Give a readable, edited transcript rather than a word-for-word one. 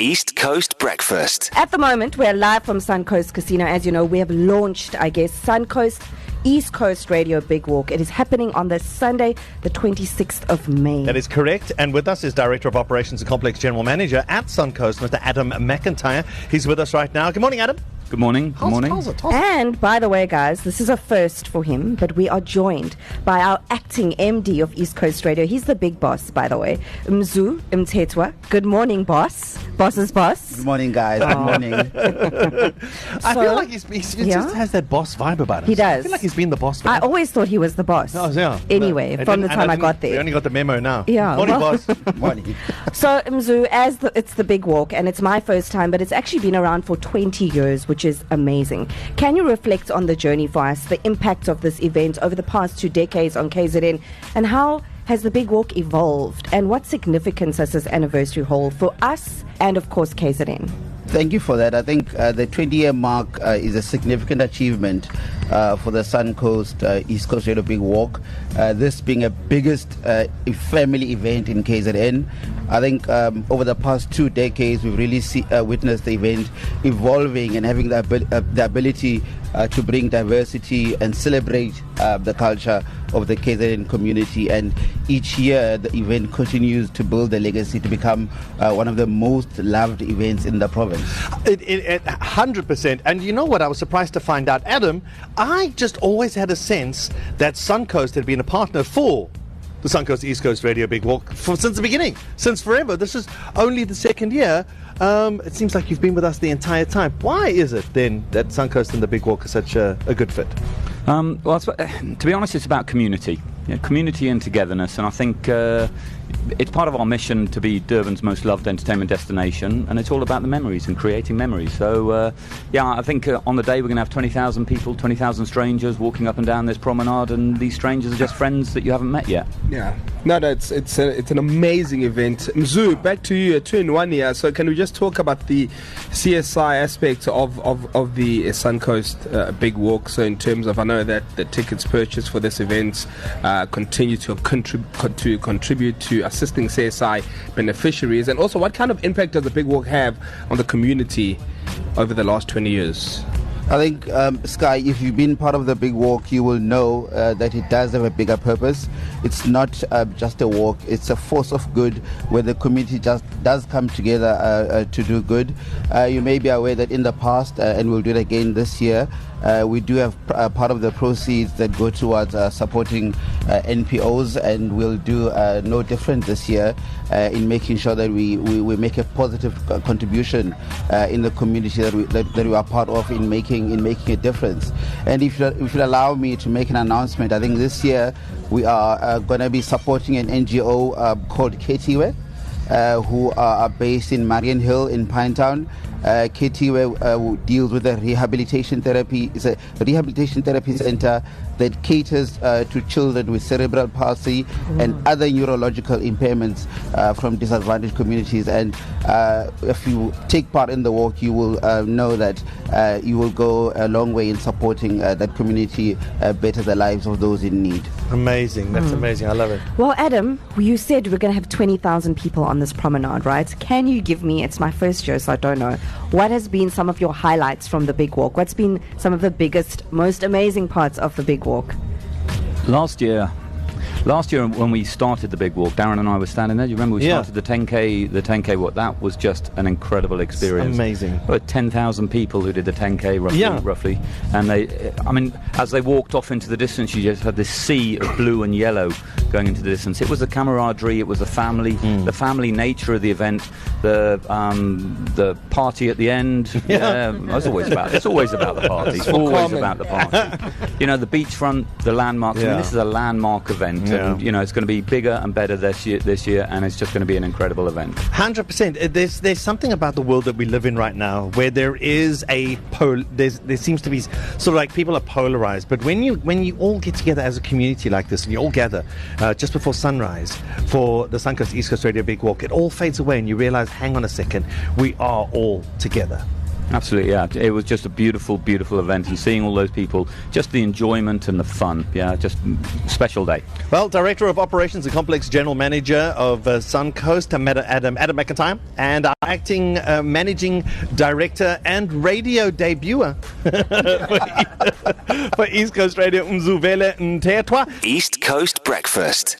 East Coast Breakfast. At the moment, we're live from Suncoast Casino. As you know, we have launched, Suncoast East Coast Radio Big Walk. It is happening on this Sunday, the 26th of May. That is correct. And with us is Director of Operations and Complex General Manager at Suncoast, Mr. Adam McIntyre. He's with us right now. Good morning, Adam. Good morning. Good morning. How's it? And by the way, guys, this is a first for him, but we are joined by our acting MD of East Coast Radio. He's the big boss, by the way, Mzu Mtetwa. Good morning, boss. Boss's boss. Good morning, guys. Good morning. I feel like he just has that boss vibe about him. He does. I feel like he's been the boss. I always thought he was the boss. Oh, yeah. Anyway, from the time I got there. We only got the memo now. Yeah. Morning, boss. Morning. So, Mzu, it's the big walk, and it's my first time, but it's actually been around for 20 years, which is amazing. Can you reflect on the journey for us, the impact of this event over the past 2 decades on KZN, and how has the big walk evolved, and what significance does this anniversary hold for us and, of course, KZN? Thank you for that. I think the 20-year mark is a significant achievement for the Suncoast East Coast Radio Big Walk. This being a biggest family event in KZN. I think over the past 2 decades, we've really witnessed the event evolving and having the ability to bring diversity and celebrate the culture of the KZN community. And each year, the event continues to build a legacy to become one of the most loved events in the province. 100%. And you know what? I was surprised to find out, Adam, I just always had a sense that Suncoast had been a partner for the Suncoast East Coast Radio Big Walk since the beginning, since forever. This is only the second year. It seems like you've been with us the entire time. Why is it then that Suncoast and the Big Walk are such a good fit? Well, to be honest, it's about community. Community and togetherness, and I think it's part of our mission to be Durban's most loved entertainment destination, and it's all about the memories and creating memories. So, I think on the day we're going to have 20,000 people, 20,000 strangers walking up and down this promenade, and these strangers are just friends that you haven't met yet. Yeah, no, it's an amazing event. Mzu, back to you, 2 in 1 year. So, can we just talk about the CSI aspect of the Suncoast Big Walk? So, in terms of, I know that the tickets purchased for this event continue to contribute to assisting CSI beneficiaries, and also what kind of impact does the Big Walk have on the community over the last 20 years? I think, Sky, if you've been part of the Big Walk, you will know that it does have a bigger purpose. It's not just a walk, it's a force of good where the community just does come together to do good. You may be aware that in the past, and we'll do it again this year, we do have part of the proceeds that go towards supporting NPOs, and we'll do no different this year in making sure that we make a positive contribution in the community that we are part of in making a difference. And if you allow me to make an announcement, I think this year we are going to be supporting an NGO called Ketiwe, who are based in Marion Hill in Pinetown. Ketiwe deals with the rehabilitation therapy. It's a rehabilitation therapy center that caters to children with cerebral palsy and other neurological impairments from disadvantaged communities. And if you take part in the walk, you will know that you will go a long way in supporting that community better the lives of those in need. Amazing. That's amazing. I love it. Well, Adam, you said we're going to have 20,000 people on this promenade, right? Can you give me, it's my first year, so I don't know, what has been some of your highlights from the Big Walk? What's been some of the biggest, most amazing parts of the Big Walk? Last year when we started the Big Walk, Darren and I were standing there. Do you remember we started the 10K walk? That was just an incredible experience. It's amazing. About 10,000 people who did the 10K roughly. And as they walked off into the distance, you just had this sea of blue and yellow going into the distance. It was the camaraderie, it was the family nature of the event, the party at the end. It's always about the party. It's always about the party. The beachfront, the landmarks. I mean, this is a landmark event. And, it's going to be bigger and better this year, and it's just going to be an incredible event. 100%. There's something about the world that we live in right now where there is there seems to be sort of like people are polarized. But when you all get together as a community like this, and you all gather just before sunrise for the Suncoast East Coast Radio Big Walk, it all fades away, and you realize, hang on a second, we are all together. Absolutely, yeah. It was just a beautiful, beautiful event, and seeing all those people, just the enjoyment and the fun. Yeah, just special day. Well, Director of Operations and Complex General Manager of Suncoast, Adam McIntyre, and our acting Managing Director and radio debuter for East Coast Radio, Mzuvele Ntetwa. East Coast Breakfast.